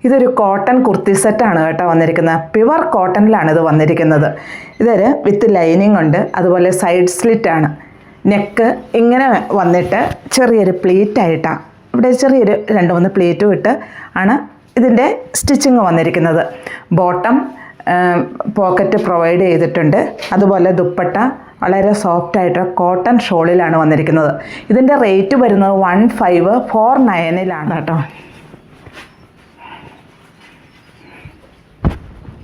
ഇതൊരു കോട്ടൺ കുർത്തി സെറ്റാണ് കേട്ടോ വന്നിരിക്കുന്നത്. പ്യുവർ കോട്ടണിലാണ് ഇത് വന്നിരിക്കുന്നത്. ഇതൊരു വിത്ത് ലൈനിങ് ഉണ്ട്, അതുപോലെ സൈഡ് സ്ലിറ്റാണ്. നെക്ക് ഇങ്ങനെ വന്നിട്ട് ചെറിയൊരു പ്ലീറ്റായിട്ടാണ്, ഇവിടെ ചെറിയൊരു 2-3 പ്ലീറ്റും ഇട്ട് ആണ് ഇതിൻ്റെ സ്റ്റിച്ചിങ് വന്നിരിക്കുന്നത്. ബോട്ടം പോക്കറ്റ് പ്രൊവൈഡ് ചെയ്തിട്ടുണ്ട്. അതുപോലെ ദുപ്പട്ട വളരെ സോഫ്റ്റായിട്ട് കോട്ടൺ ഷോളിലാണ് വന്നിരിക്കുന്നത്. ഇതിൻ്റെ റേറ്റ് വരുന്നത് 1549 കേട്ടോ.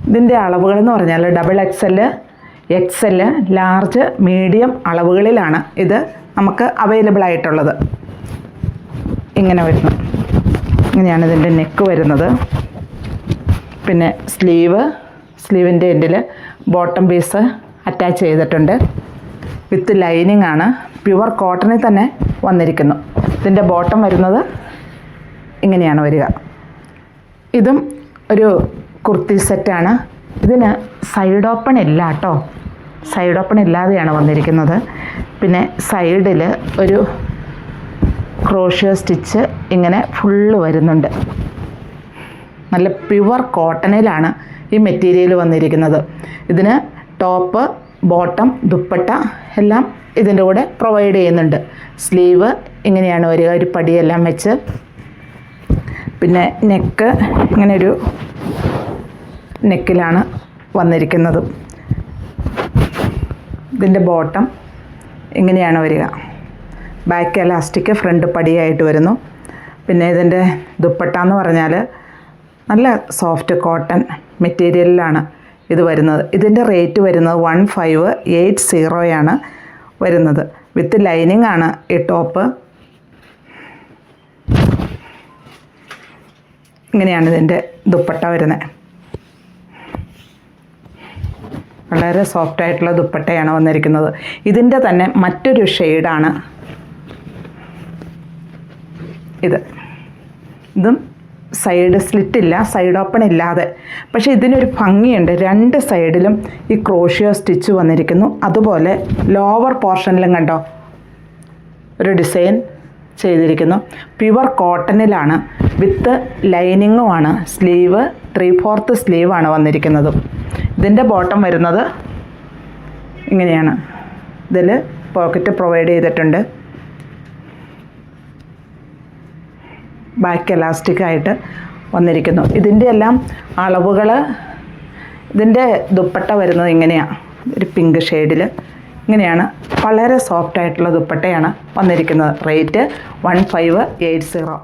ഇതിൻ്റെ അളവുകൾ എന്ന് പറഞ്ഞാൽ XXL, XL, ലാർജ്, മീഡിയം അളവുകളിലാണ് ഇത് നമുക്ക് അവൈലബിൾ ആയിട്ടുള്ളത്. ഇങ്ങനെ വരുന്നു, ഇങ്ങനെയാണ് ഇതിൻ്റെ നെക്ക് വരുന്നത്. പിന്നെ സ്ലീവിൻ്റെ എൻഡിൽ ബോട്ടം പീസ് അറ്റാച്ച് ചെയ്തിട്ടുണ്ട്. വിത്ത് ലൈനിങ് ആണ്, പ്യുവർ കോട്ടണിൽ തന്നെ വന്നിരിക്കുന്നു. ഇതിൻ്റെ ബോട്ടം വരുന്നത് ഇങ്ങനെയാണ് വരിക. ഇതും ഒരു കുർത്തി സെറ്റാണ്. ഇതിന് സൈഡ് ഓപ്പൺ ഇല്ല കേട്ടോ, സൈഡ് ഓപ്പൺ ഇല്ലാതെയാണ് വന്നിരിക്കുന്നത്. പിന്നെ സൈഡിൽ ഒരു ക്രോഷ്യോ സ്റ്റിച്ച് ഇങ്ങനെ ഫുള്ള് വരുന്നുണ്ട്. നല്ല പ്യുവർ കോട്ടണിലാണ് ഈ മെറ്റീരിയൽ വന്നിരിക്കുന്നത്. ഇതിന് ടോപ്പ്, ബോട്ടം, ദുപ്പട്ട എല്ലാം ഇതിൻ്റെ കൂടെ പ്രൊവൈഡ് ചെയ്യുന്നുണ്ട്. സ്ലീവ് ഇങ്ങനെയാണ് വരിക, ഒരു പടിയെല്ലാം വെച്ച്. പിന്നെ നെക്ക് ഇങ്ങനെയൊരു നെക്കിലാണ് വന്നിരിക്കുന്നത്. ഇതിൻ്റെ ബോട്ടം ഇങ്ങനെയാണ് വരിക. ബാക്ക് എലാസ്റ്റിക്, ഫ്രണ്ട് പടിയായിട്ട് വരുന്നു. പിന്നെ ഇതിൻ്റെ ദുപ്പട്ട എന്ന് പറഞ്ഞാൽ നല്ല സോഫ്റ്റ് കോട്ടൺ മെറ്റീരിയലിലാണ് ഇത് വരുന്നത്. ഇതിൻ്റെ റേറ്റ് വരുന്നത് 1580 വരുന്നത്. വിത്ത് ലൈനിങ് ആണ് ഈ ടോപ്പ്. ഇങ്ങനെയാണ് ഇതിൻ്റെ ദുപ്പട്ട വരുന്നത്. വളരെ സോഫ്റ്റായിട്ടുള്ള ദുപ്പട്ടയാണ് വന്നിരിക്കുന്നത്. ഇതിൻ്റെ തന്നെ മറ്റൊരു ഷെയ്ഡാണ് ഇതും സൈഡ് സ്ലിറ്റ് ഇല്ല, സൈഡ് ഓപ്പൺ ഇല്ലാതെ. പക്ഷേ ഇതിനൊരു ഭംഗിയുണ്ട്, 2 സൈഡിലും ഈ ക്രോഷ്യോ സ്റ്റിച്ച് വന്നിരിക്കുന്നു. അതുപോലെ ലോവർ പോർഷനിലും കണ്ടോ ഒരു ഡിസൈൻ ചെയ്തിരിക്കുന്നു. പ്യുവർ കോട്ടണിലാണ്, വിത്ത് ലൈനിങ്ങുമാണ്. സ്ലീവ് 3/4 സ്ലീവാണ് വന്നിരിക്കുന്നത്. ഇതിൻ്റെ ബോട്ടം വരുന്നത് ഇങ്ങനെയാണ്. ഇതിൽ പോക്കറ്റ് പ്രൊവൈഡ് ചെയ്തിട്ടുണ്ട്. ബാക്ക് എലാസ്റ്റിക്കായിട്ട് വന്നിരിക്കുന്നു. ഇതിൻ്റെ എല്ലാം അളവുകൾ, ഇതിൻ്റെ ദുപ്പട്ട വരുന്നത് ഇങ്ങനെയാണ്, ഒരു പിങ്ക് ഷെയ്ഡിൽ ഇങ്ങനെയാണ്. വളരെ സോഫ്റ്റായിട്ടുള്ള ദുപ്പട്ടയാണ് വന്നിരിക്കുന്നത്. റേറ്റ് 1580.